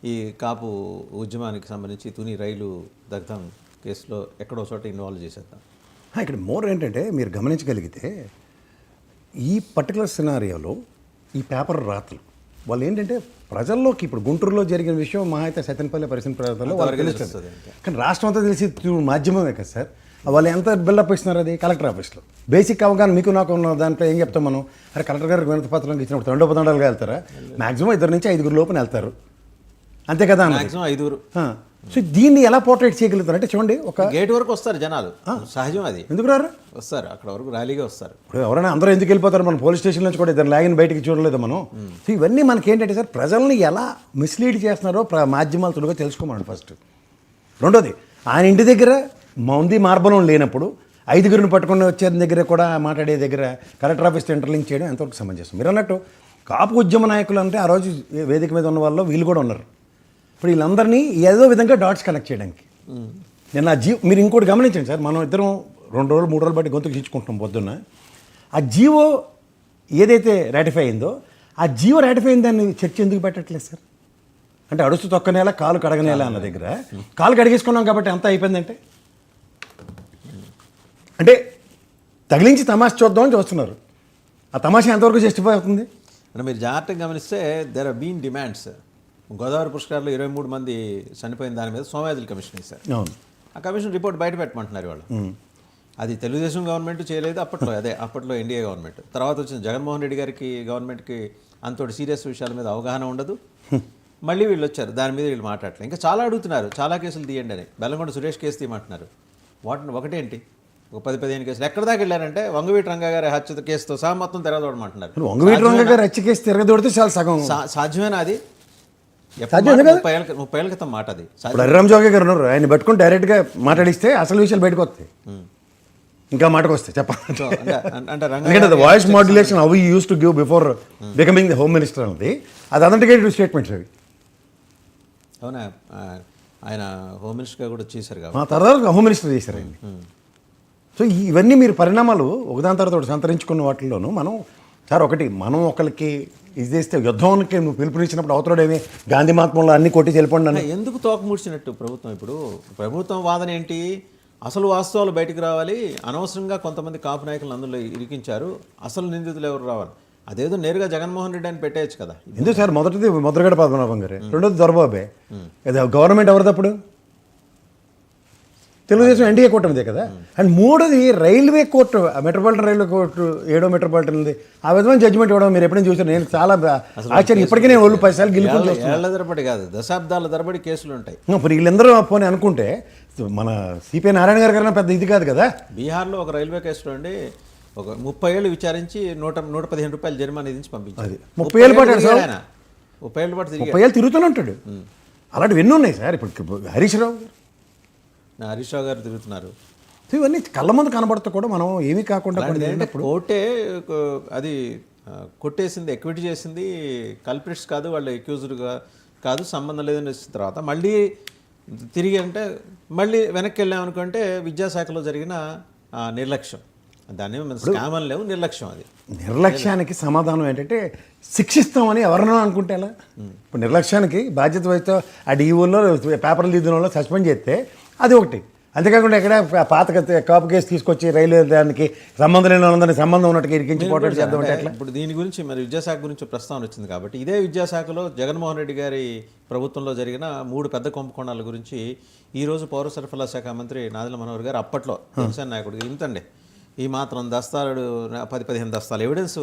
ఈ కాపు ఉద్యమానికి సంబంధించి తుని రైలు దగ్ధం కేసులో ఎక్కడో చోట ఇన్వాల్వ్ చేసేద్దాం. ఇక్కడ మోర్ ఏంటంటే మీరు గమనించగలిగితే ఈ పర్టికులర్ సినారియోలో ఈ పేపర్ రాతలు వాళ్ళు ఏంటంటే ప్రజల్లోకి ఇప్పుడు గుంటూరులో జరిగిన విషయం మహా అయితే సత్యనపల్లి పరిశ్రమ ప్రాంతాల్లో వాళ్ళకి తెలుస్తుంది. కానీ రాష్ట్రం అంతా తెలిసి మాధ్యమమే కదా సార్. వాళ్ళు ఎంత బిల్డప్ ఇస్తున్నారు అది కలెక్టర్ ఆఫీస్లో. బేసిక్ అవగాహన మీకు నాకు ఉన్న దాంట్లో ఏం చెప్తాం మనం, అరే కలెక్టర్ గారికి వినతి పత్రం ఇచ్చినప్పుడు రెండో పదండాలుగా వెళ్తారా, మాక్సిమం 2 నుంచి 5 లోపల వెళ్తారు అంతే కదా, మాక్సిమం 5. సో దీన్ని ఎలా పోర్ట్రేట్ చేయగలుగుతారు అంటే చూడండి, ఒక గేట్ వరకు వస్తారు జనాలు, సహజం అది. ఎందుకు రారు, వస్తారు అక్కడ వరకు ర్యాలీగా వస్తారు. ఇప్పుడు ఎవరైనా అందరూ ఎందుకు వెళ్ళిపోతారు, మనం పోలీస్ స్టేషన్ నుంచి కూడా ఇద్దరు లాగిన బయటికి చూడలేదు మనం. సో ఇవన్నీ మనకి ఏంటంటే సార్ ప్రజల్ని ఎలా మిస్లీడ్ చేస్తున్నారో మాధ్యమాలు తుడుగా తెలుసుకోమని ఫస్ట్. రెండోది ఆయన ఇంటి దగ్గర మంది మార్బలం లేనప్పుడు 5 పట్టుకుని వచ్చే దగ్గర కూడా మాట్లాడే దగ్గర కలెక్టర్ ఆఫీస్ ఇంటర్లింక్ చేయడం ఎంతవరకు సమంజసం. మీరు అన్నట్టు కాపు ఉద్యమ నాయకులు అంటే ఆ రోజు వేదిక మీద ఉన్న వాళ్ళు వీళ్ళు కూడా ఉన్నారు. ఇప్పుడు వీళ్ళందరినీ ఏదో విధంగా డాట్స్ కనెక్ట్ చేయడానికి నేను మీరు ఇంకోటి గమనించండి సార్, మనం ఇద్దరం 2 రోజులు 3 రోజులు బట్టి గొంతుకు ఇచ్చుకుంటాం పొద్దున్న. ఆ జీవో ఏదైతే రాటిఫై అయిందో ఆ జీవో రాటిఫై అయిన దాన్ని చర్చ ఎందుకు పెట్టట్లేదు సార్? అంటే అడుస్తూ తొక్కనేలా కాలు కడగనేలా అన్న దగ్గర కాలు కడిగేసుకున్నాం కాబట్టి అంతా అయిపోయిందంటే, అంటే తగిలించి తమాషా చూద్దామని చూస్తున్నారు. ఆ తమాషా ఎంతవరకు జస్టిఫై అవుతుంది అంటే మీరు జాగ్రత్తగా గమనిస్తే there are been demands. Godavari పుష్కరాల్లో 23 మంది చనిపోయిన దాని మీద సోమయాజుల కమిషన్ వేశారు. అవును, ఆ కమిషన్ రిపోర్ట్ బయట పెట్టమంటున్నారు వాళ్ళు. అది తెలుగుదేశం గవర్నమెంట్ చేయలేదు అప్పట్లో, అప్పట్లో ఎన్డీఏ గవర్నమెంట్. తర్వాత వచ్చిన జగన్మోహన్ రెడ్డి గారికి గవర్నమెంట్కి అంతటి సీరియస్ విషయాల మీద అవగాహన ఉండదు. మళ్ళీ వీళ్ళు వచ్చారు, దాని మీద వీళ్ళు మాట్లాడలేదు. ఇంకా చాలా అడుగుతున్నారు, చాలా కేసులు తీయండి అని. బెల్లంకొండ సురేష్ కేసు తీయమంటున్నారు. ఒకటేంటి ఒక 10-15 కేసులు ఎక్కడ దాకా వెళ్ళారంటే వంగవీటి రంగా గారి హత్య కేసుతో సహా మొత్తం తిరగదోడమంటున్నారు. వంగవీటి రంగా గారి హత్య కేసు తిరగదోడితే చాలా సగం సాధ్యమేనా? అది 30 ఏళ్ళ క్రితం మాట. అది హరిరామ్ జోగి గారు ఉన్నారు, ఆయన పట్టుకుని డైరెక్ట్గా మాట్లాడిస్తే అసలు విషయాలు బయటకు వస్తాయి. ఇంకా మాటకు వస్తాయి చెప్పండి. Voice modulation how you use to give before becoming the home minister అన్నది అది అథెంటికేటెడ్ స్టేట్మెంట్స్ అవి. అవునా, ఆయన హోమ్ మినిస్టర్గా కూడా చేశారు కదా, ఆ తర్వాత హోమ్ మినిస్టర్ చేశారు ఆయన. సో ఇవన్నీ మీరు పరిణామాలు ఒకదాని తర్వాత సంతరించుకున్న వాటిల్లోనూ మనం సార్ ఒకటి మనం ఒకరికి ఇది చేస్తే యుద్ధానికి నువ్వు పిలుపునిచ్చినప్పుడు అవతడేమి గాంధీ మహాత్మంలో అన్ని కొట్టి వెళ్ళిపోండి ఎందుకు తోకముడిచినట్టు ప్రభుత్వం? ఇప్పుడు ప్రభుత్వం వాదన ఏంటి, అసలు వాస్తవాలు బయటకు రావాలి, అనవసరంగా కొంతమంది కాపు నాయకులను అందులో ఇరికించారు, అసలు నిందితులు ఎవరు రావాలి, అదేదో నేరుగా జగన్మోహన్ రెడ్డి అని పెట్టేయచ్చు కదా. ఎందుకు సార్? మొదటిది ముద్రగడ పద్మనాభం గారే, రెండోది దొరబాబే. గవర్నమెంట్ ఎవరిది అప్పుడు? తెలుగుదేశం ఎన్డీఏ కూటమిదే కదా. అండ్ మూడోది railway court, metropolitan railway court 7వ మెట్రోపాలిటన్ది ఆ విధమైన జడ్జిమెంట్ ఇవ్వడం మీరు ఎప్పుడైనా చూసారు? నేను చాలా ఆశ్చర్యం. ఇప్పటికీ నేను 10 సార్లు గెలుపు ఏళ్ల తరబడి కాదు, దశాబ్దాల తరబడి కేసులు ఉంటాయి. ఇప్పుడు వీళ్ళందరూ పోనీ అనుకుంటే మన సిపిఐ నారాయణ గారి కన్నా పెద్ద ఇది కాదు కదా. బీహార్లో ఒక రైల్వే కేసులో అండి ఒక 30 ఏళ్ళు విచారించి 115 రూపాయలు జరిమానా విధించి పంపించారు. 30 ఏళ్ళ పాటు 30 ఏళ్ళ పాటు 30 ఏళ్ళు తిరుగుతూనే ఉంటాడు. అలాంటివి ఎన్ని ఉన్నాయి సార్. ఇప్పుడు హరీష్ రావు గారు తిరుగుతున్నారు. ఇవన్నీ కళ్ళ ముందు కనబడుతూ కూడా మనం ఏమీ కాకుండా కోర్టే అది కొట్టేసింది, ఎక్విటీ చేసింది, కల్ప్రిట్స్ కాదు, వాళ్ళు అక్యూజ్డ్గా కాదు, సంబంధం లేదని వచ్చిన తర్వాత మళ్ళీ తిరిగి అంటే మళ్ళీ వెనక్కి వెళ్ళామనుకుంటే విద్యాశాఖలో జరిగిన నిర్లక్ష్యం, దాన్ని స్కామ్ అని లేవు, నిర్లక్ష్యం. అది నిర్లక్ష్యానికి సమాధానం ఏంటంటే శిక్షిస్తామని ఎవరన్నా అనుకుంటే ఎలా? ఇప్పుడు నిర్లక్ష్యానికి బాధ్యత వహిస్తూ ఆ డిఓలో పేపర్లు దిద్దిన వాళ్ళు సస్పెండ్ చేస్తే అది ఒకటి. అంతేకాకుండా ఎక్కడ పాత కాపు కేసు తీసుకొచ్చి రైల్వే దానికి సంబంధం లేని వాళ్ళందరినీ సంబంధం ఉన్నట్టుగా ఇరికించి పోటీ చేద్దాం అంటే ఎట్లా? ఇప్పుడు దీని గురించి మరి విద్యాశాఖ గురించి ప్రస్తావన వచ్చింది కాబట్టి ఇదే విద్యాశాఖలో జగన్మోహన్ రెడ్డి గారి ప్రభుత్వంలో జరిగిన 3 పెద్ద కుంభకోణాల గురించి ఈరోజు పౌర సరఫరా శాఖ మంత్రి నాదెళ్ల మనోహర్ గారు అప్పట్లో జనసేన నాయకుడికి ఇంతండి ఈ మాత్రం దస్తాలు 10-15 దస్తాలు ఎవిడెన్స్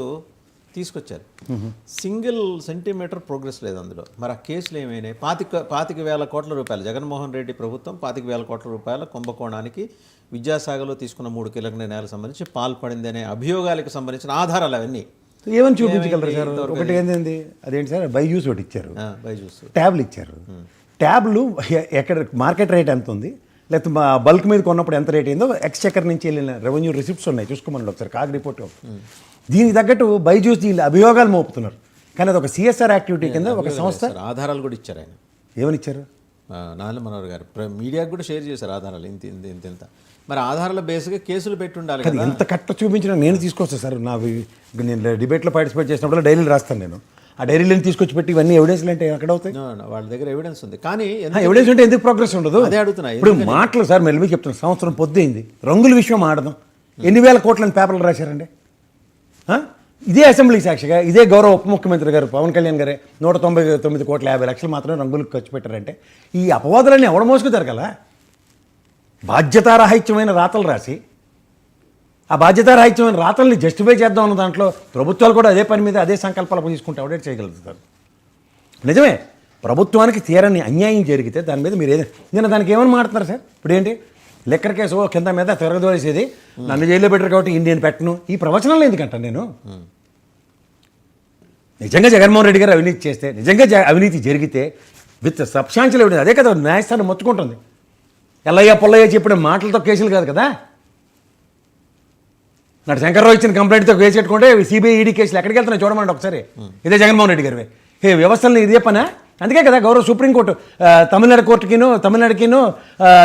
తీసుకొచ్చారు. సింగిల్ సెంటీమీటర్ ప్రోగ్రెస్ లేదు అందులో. మరి ఆ కేసులు ఏమైనాయి? 25,000 కోట్ల రూపాయలు జగన్మోహన్ రెడ్డి ప్రభుత్వం 25,000 కోట్ల రూపాయల కుంభకోణానికి విద్యాశాఖలో తీసుకున్న 3 కీలక నిర్ణయాలకు సంబంధించి పాల్పడింది అనే అభియోగాలకు సంబంధించిన ఆధారాలు అవన్నీ ఏమని చూపించగలరు సార్? ఒకటి ఏంటండి, అదేంటి సార్, బైజూస్ ఒకటి ఇచ్చారు, బైజూస్ ట్యాబ్లు ఇచ్చారు. ట్యాబ్లు ఎక్కడ మార్కెట్ రేట్ ఎంత ఉంది, లేకపోతే బల్క్ మీద కొన్నప్పుడు ఎంత రేట్ అయిందో ఎక్స్చెకర్ నుంచి వెళ్ళిన రెవెన్యూ రిసిప్ట్స్ ఉన్నాయి, చూసుకోమని ఒకసారి కాగ్ రిపోర్ట్. దీనికి తగ్గట్టు బైజూస్ దీని అభియోగాలు మోపుతున్నారు. కానీ అది ఒక సిఎస్ఆర్ యాక్టివిటీ కింద ఒక సంస్థ. ఆధారాలు కూడా ఇచ్చారు ఆయన. ఏమని ఇచ్చారు? నాదెళ్ల మనోహర్ గారు మీడియాకు కూడా షేర్ చేశారు ఆధారాలు ఇంత. మరి ఆధారాల బేస్గా కేసులు పెట్టి ఉండాలి కదా. ఎంత కట్ట చూపించినా నేను తీసుకొస్తాను సార్. నేను డిబేట్లో పార్టిసిపేట్ చేసినప్పుడు డైలీలు రాస్తాను నేను. ఆ డైరీలను తీసుకొచ్చి పెట్టి ఇవన్నీ ఎవిడెన్స్లు అంటే ఎక్కడ అవుతాయి? వాళ్ళ దగ్గర ఎవిడెన్స్ ఉంది, కానీ ఎవిడెన్స్ ఉంటే ఎందుకు ప్రోగ్రెస్ ఉండదు? అదే అడుగుతున్నా. ఇప్పుడు మాటలు సార్ మెల్లి చెప్తున్నా, సంవత్సరం పొద్దుయింది, రంగుల విషయం ఆడదాం. ఎన్ని వేల కోట్లని పేపర్లు రాశారండి. ఇదే అసెంబ్లీ సాక్షిగా ఇదే గౌరవ ఉప ముఖ్యమంత్రి గారు పవన్ కళ్యాణ్ గారే 199,50,00,000 మాత్రమే రంగులకు ఖర్చు పెట్టారంటే ఈ అపవాదులన్నీ ఎవడ మోసుకుతారు కదా. బాధ్యతారాహిత్యమైన రాతలు రాసి ఆ బాధ్యతారాహిత్యమైన రాతల్ని జస్టిఫై చేద్దాం అన్న దాంట్లో ప్రభుత్వాలు కూడా అదే పని మీద అదే సంకల్పాలు తీసుకుంటే ఎవడే చేయగలుగుతారు? నిజమే, ప్రభుత్వానికి తీరని అన్యాయం జరిగితే దాని మీద మీరు నేను దానికి ఏమని మాట్లాడుతున్నారు సార్? ఇప్పుడు ఏంటి లెక్కర్ కేసు కింద మీద తిరగదోసేది, నన్ను జైల్లో పెట్టారు కాబట్టి ఇండియన్ పెట్టను, ఈ ప్రవచనాలు ఎందుకంటాను నేను? నిజంగా జగన్మోహన్ రెడ్డి గారు అవినీతి చేస్తే, నిజంగా అవినీతి జరిగితే విత్ సబ్స్టాన్షియల్ ఎవిడెన్స్, అదే కదా న్యాయస్థానం మొత్తుకుంటుంది. ఎల్లయ్య పొల్లయ్య చెప్పిన మాటలతో కేసులు కాదు కదా. నాడు శంకర్రావు ఇచ్చిన కంప్లైంట్తో కేసు పెట్టుకుంటే సిబిఐ ఈడీ కేసులు ఎక్కడికి వెళ్తున్నాయి చూడమండి ఒకసారి. ఇదే జగన్మోహన్ రెడ్డి గారివే వ్యవస్థలను ఇదే పనా? అందుకే కదా గౌరవ సుప్రీంకోర్టు తమిళనాడు కోర్టుకిను తమిళనాడుకిను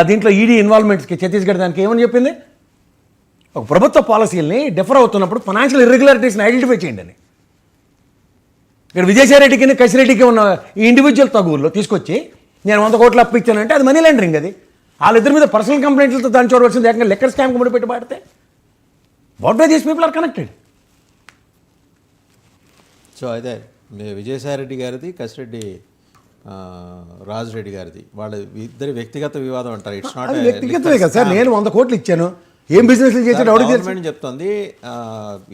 దీంట్లో ఈడీ ఇన్వాల్వ్మెంట్స్కి ఛత్తీస్గఢ్ దానికి ఏమని చెప్పింది? ఒక ప్రభుత్వ పాలసీలని డిఫర్ అవుతున్నప్పుడు ఫైనాన్షియల్ ఇర్రెగ్యులారిటీస్ని ఐడెంటిఫై చేయండి అని. ఇక్కడ విజయసాయిరెడ్డికి కసిరెడ్డికి ఉన్న ఈ ఇండివిజువల్ తగువుల్లో తీసుకొచ్చి నేను 100 కోట్లు అప్పు ఇచ్చానంటే అది మనీ లాండరింగ్. అది వాళ్ళిద్దరి మీద పర్సనల్ కంప్లైంట్లతో దాన్ని చూడవలసింది. ఏకంగా లెక్కర్ స్కామ్ కూడా పెట్టి పాడితే what by these people are connected. So అదే విజయసాయిరెడ్డి గారిది, కసిరెడ్డి రాజరెడ్డి గారిది వాళ్ళ ఇద్దరి వ్యక్తిగత వివాదం అంటారు. ఇట్స్ నాట్ వ్యక్తిగతమే కదా సార్. నేను 100 కోట్లు ఇచ్చాను, ఏం బిజినెస్ చేశాడు గవర్నమెంట్ చెప్తుంది,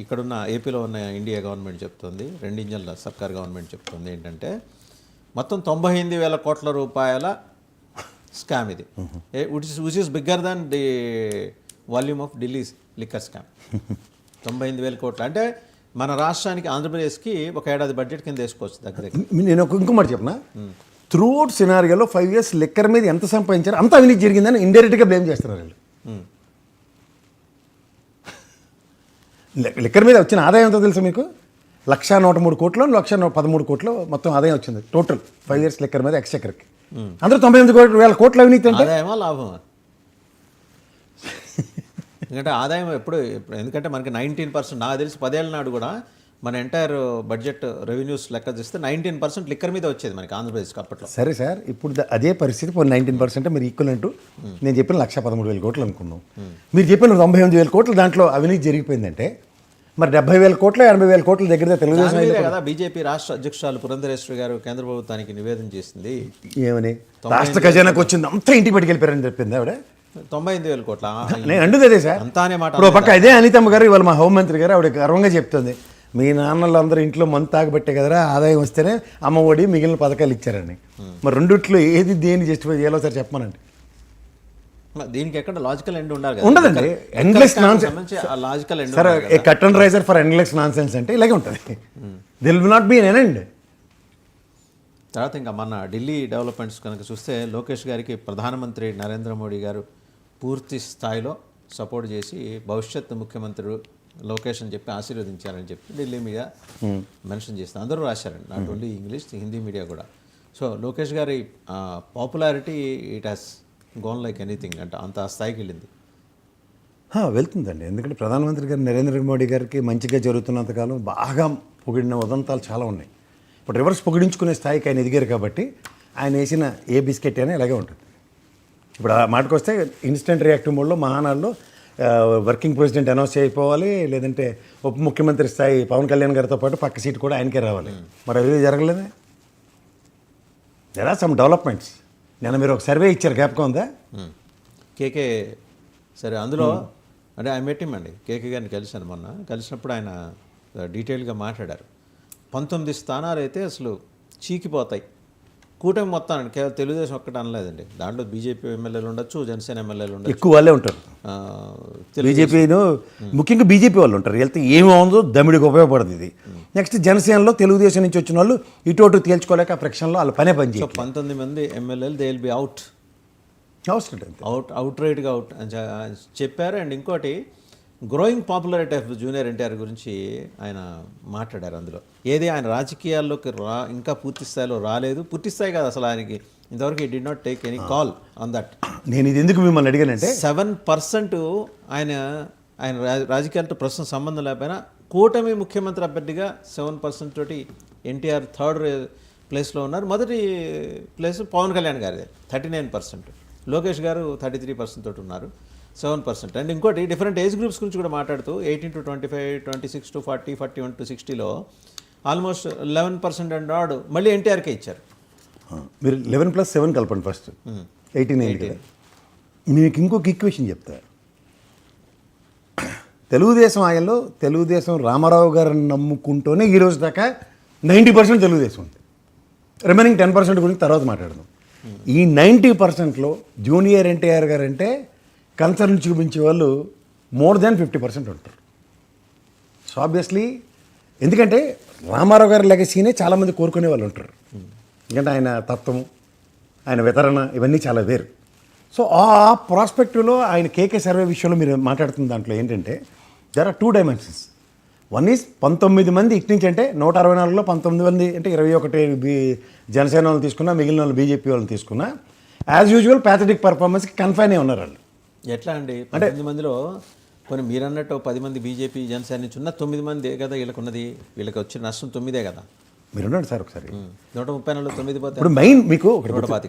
ఇక్కడున్న ఏపీలో ఉన్న ఇండియా గవర్నమెంట్ చెప్తుంది, 2 ఇంజన్ల సర్కార్ గవర్నమెంట్ చెప్తుంది ఏంటంటే మొత్తం 98,000 కోట్ల రూపాయల స్కామ్ ఇది, which is bigger than the volume of Delhi liquor scam. 98,000 కోట్లు అంటే మన రాష్ట్రానికి ఆంధ్రప్రదేశ్కి ఒక ఏడాది బడ్జెట్ కింద వేసుకోవచ్చు దగ్గర. నేను ఇంకో మాట చెప్పనా, త్రూ అవుట్ సినారియోలో 5 years లిక్కర్ మీద ఎంత సంపాదించారు అంత అవినీతి జరిగిందని ఇండైరెక్ట్గా బ్లేమ్ చేస్తున్నారు వీళ్ళు. లిక్కర్ మీద వచ్చిన ఆదాయం ఎంతో తెలుసు మీకు? 1,103 కోట్లు 1,13 కోట్లు మొత్తం ఆదాయం వచ్చింది టోటల్ 5 years లిక్కర్ మీద ఎక్స్చెక్కర్కి. అందరూ 98,000 కోట్ల అవినీతి అంటే ఆదాయమా లాభమా? ఎందుకంటే ఆదాయం ఎప్పుడు ఎందుకంటే మనకి 19% నాకు తెలిసి 10 ఏళ్ళ నాడు కూడా మన ఎంటైర్ బడ్జెట్ రెవెన్యూస్ లెక్క చేస్తే 19% లిక్కర్ మీద వచ్చేది మనకి ఆంధ్రప్రదేశ్కి అప్పట్లో. సరే సార్, ఇప్పుడు అదే పరిస్థితి 19% మీరు ఈక్వల్ అంటూ నేను చెప్పిన 1,13,000 కోట్లు అనుకున్నాం. మీరు చెప్పిన 98,000 కోట్లు దాంట్లో అవినీతి జరిగిపోయిందంటే మరి 70,000 కోట్లు 80,000 కోట్ల దగ్గర తెలుగుదేశం కదా. బీజేపీ రాష్ట్ర అధ్యక్షురాలు పురంధరేశ్వరి గారు కేంద్ర ప్రభుత్వానికి నివేదన చేసింది. ఏమని? రాష్ట్ర ఖజానాకు వచ్చింది అంతా ఇంటికి పట్టుకెళ్ళిపోయారని చెప్పింది ఆవిడ. 98,000 కోట్ల నేను అంటుంది అదే సార్. అంతానే మాట. ఇప్పుడు పక్క ఇదే అనితమ్మ గారు ఇవాళ మా హోంమంత్రి గారు ఆవిడ గర్వంగా చెప్తుంది, మీ నాన్నలు అందరూ ఇంట్లో మందు తాగబట్టే కదరా ఆదాయం వస్తేనే అమ్మ ఒడి మిగిలిన పథకాలు ఇచ్చారని. మరి రెండిట్లో ఏది దేన్ని జస్టిఫై చేయాలో సార్ చెప్పమనండి. దీనికి ఎక్కడ లాజికల్ ఎండ్ ఉండాలి? ఉండదండి. Endless nonsense logical end sir. A cut and riser for endless nonsense అంటే ఇలాగే ఉంటుంది. This will not be an end. తర్వాత ఇంకా మన ఢిల్లీ డెవలప్మెంట్స్ కనుక చూస్తే లోకేష్ గారికి ప్రధానమంత్రి నరేంద్ర మోడీ గారు పూర్తి స్థాయిలో సపోర్ట్ చేసి భవిష్యత్తు ముఖ్యమంత్రి లోకేష్ అని చెప్పి ఆశీర్వదించారని చెప్పి ఢిల్లీ మీడియా మెన్షన్ చేస్తుంది. అందరూ రాశారండి, not only English, Hindi media కూడా. సో లోకేష్ గారి popularity it has gone like anything అంటే అంత స్థాయికి వెళ్ళింది. వెళ్తుందండి. ఎందుకంటే ప్రధానమంత్రి గారు నరేంద్ర మోడీ గారికి మంచిగా జరుగుతున్నంతకాలం బాగా పొగిడిన ఉదంతాలు చాలా ఉన్నాయి. ఇప్పుడు రివర్స్ పొగిడించుకునే స్థాయికి ఆయన ఎదిగారు కాబట్టి ఆయన వేసిన ఏ బిస్కెట్ అయినా ఇలాగే ఉంటుంది. ఇప్పుడు ఆ మాటకు వస్తే ఇన్స్టెంట్ రియాక్టివ్ మోడ్లో మహానాడులో వర్కింగ్ ప్రెసిడెంట్ అనౌన్స్ అయిపోవాలి, లేదంటే ఉప ముఖ్యమంత్రి స్థాయి పవన్ కళ్యాణ్ గారితో పాటు పక్క సీటు కూడా ఆయనకే రావాలి. మరి అది జరగలేదే. There are some developments. నిన్న మీరు ఒక సర్వే ఇచ్చారు, జ్ఞాపకం ఉందా? కేకే సరే అందులో అంటే ఆయన పెట్టిమండి కేకే గారిని కలిశాను మొన్న. కలిసినప్పుడు ఆయన డీటెయిల్గా మాట్లాడారు. 19 స్థానాలు అయితే అసలు చీకిపోతాయి కూటమి మొత్తానికి. కేవలం తెలుగుదేశం ఒక్కటి అనలేదండి, దాంట్లో బీజేపీ ఎమ్మెల్యేలు ఉండొచ్చు, జనసేన ఎమ్మెల్యేలు ఉండొచ్చు, ఎక్కువ వాళ్ళే ఉంటారు. బీజేపీను ముఖ్యంగా బీజేపీ వాళ్ళు ఉంటారు. వెళ్తే ఏమి ఉందో దమిడికి ఉపయోగపడుతుంది ఇది. నెక్స్ట్ జనసేనలో తెలుగుదేశం నుంచి వచ్చిన వాళ్ళు ఇటు తేల్చుకోలేక ఆ ప్రక్షణలో వాళ్ళ పనే పని చేయాలి. 19 మంది ఎమ్మెల్యేలు దే విల్ బి అవుట్ రైట్గా అవుట్ అని చెప్పారు. అండ్ ఇంకోటి growing popularity of junior NTR గురించి ఆయన మాట్లాడారు. అందులో ఏది ఆయన రాజకీయాల్లోకి ఇంకా పూర్తి స్థాయిలో రాలేదు. పూర్తి స్థాయి కాదు అసలు ఆయనకి ఇంతవరకు ఈ did not take any call on that. నేను ఇది ఎందుకు మిమ్మల్ని అడిగానంటే 7% ఆయన రాజకీయాలతో ప్రస్తుతం సంబంధం లేకపోయినా కూటమి ముఖ్యమంత్రి అభ్యర్థిగా 7% తోటి ఎన్టీఆర్ థర్డ్ ప్లేస్లో ఉన్నారు. మొదటి ప్లేస్ పవన్ కళ్యాణ్ గారిదే 39%, లోకేష్ గారు 33% తోటి ఉన్నారు, 7%. అండ్ ఇంకోటి డిఫరెంట్ ఏజ్ గ్రూప్స్ గురించి కూడా మాట్లాడుతూ 18 to 25, 26 to 40, 41 to 60లో ఆల్మోస్ట్ 11% అండ్ ఆడ్ మళ్ళీ ఎన్టీఆర్కే ఇచ్చారు. మీరు 11+7 కలపండి ఫస్ట్, 18 కదా. మీకు ఇంకొక ఈక్వేషన్ చెప్తా. తెలుగుదేశం ఆయనలో తెలుగుదేశం రామారావు గారిని నమ్ముకుంటూనే ఈ రోజు దాకా 90% తెలుగుదేశం ఉంది. రిమైనింగ్ 10% గురించి తర్వాత మాట్లాడదాం. ఈ 90%లో జూనియర్ ఎన్టీఆర్ గారు అంటే కన్సర్న్ చూపించే వాళ్ళు మోర్ దాన్ 50% ఉంటారు. సో ఆబ్వియస్లీ ఎందుకంటే రామారావు గారి లెగసీనే చాలామంది కోరుకునే వాళ్ళు ఉంటారు. ఎందుకంటే ఆయన తత్వం, ఆయన వితరణ ఇవన్నీ చాలా వేరు. సో ఆ ప్రాస్పెక్టివ్లో ఆయన కేకే సర్వే విషయంలో మీరు మాట్లాడుతున్న దాంట్లో ఏంటంటే there are 2 dimensions. One is 19 మంది ఇటు నుంచి అంటే 164లో 19 మంది అంటే 21 జనసేన వాళ్ళని తీసుకున్నా, మిగిలిన వాళ్ళు బీజేపీ వాళ్ళని తీసుకున్నా యాజ్ యూజువల్ ప్యాథటిక్ పర్ఫార్మెన్స్కి కన్ఫైన్ అయి ఉన్నారు వాళ్ళు. ఎట్లా అండి 19 మందిలో కొన్ని మీరు అన్నట్టు 10 మంది బీజేపీ జనసేన నుంచి ఉన్న 9 మంది కదా వీళ్ళకి ఉన్నది, వీళ్ళకి వచ్చిన నష్టం 9 కదా. మీరు ఉండండి సార్ ఒకసారి. 134లో 9 పోతే ఇప్పుడు మెయిన్ మీకు ఒకటి 125.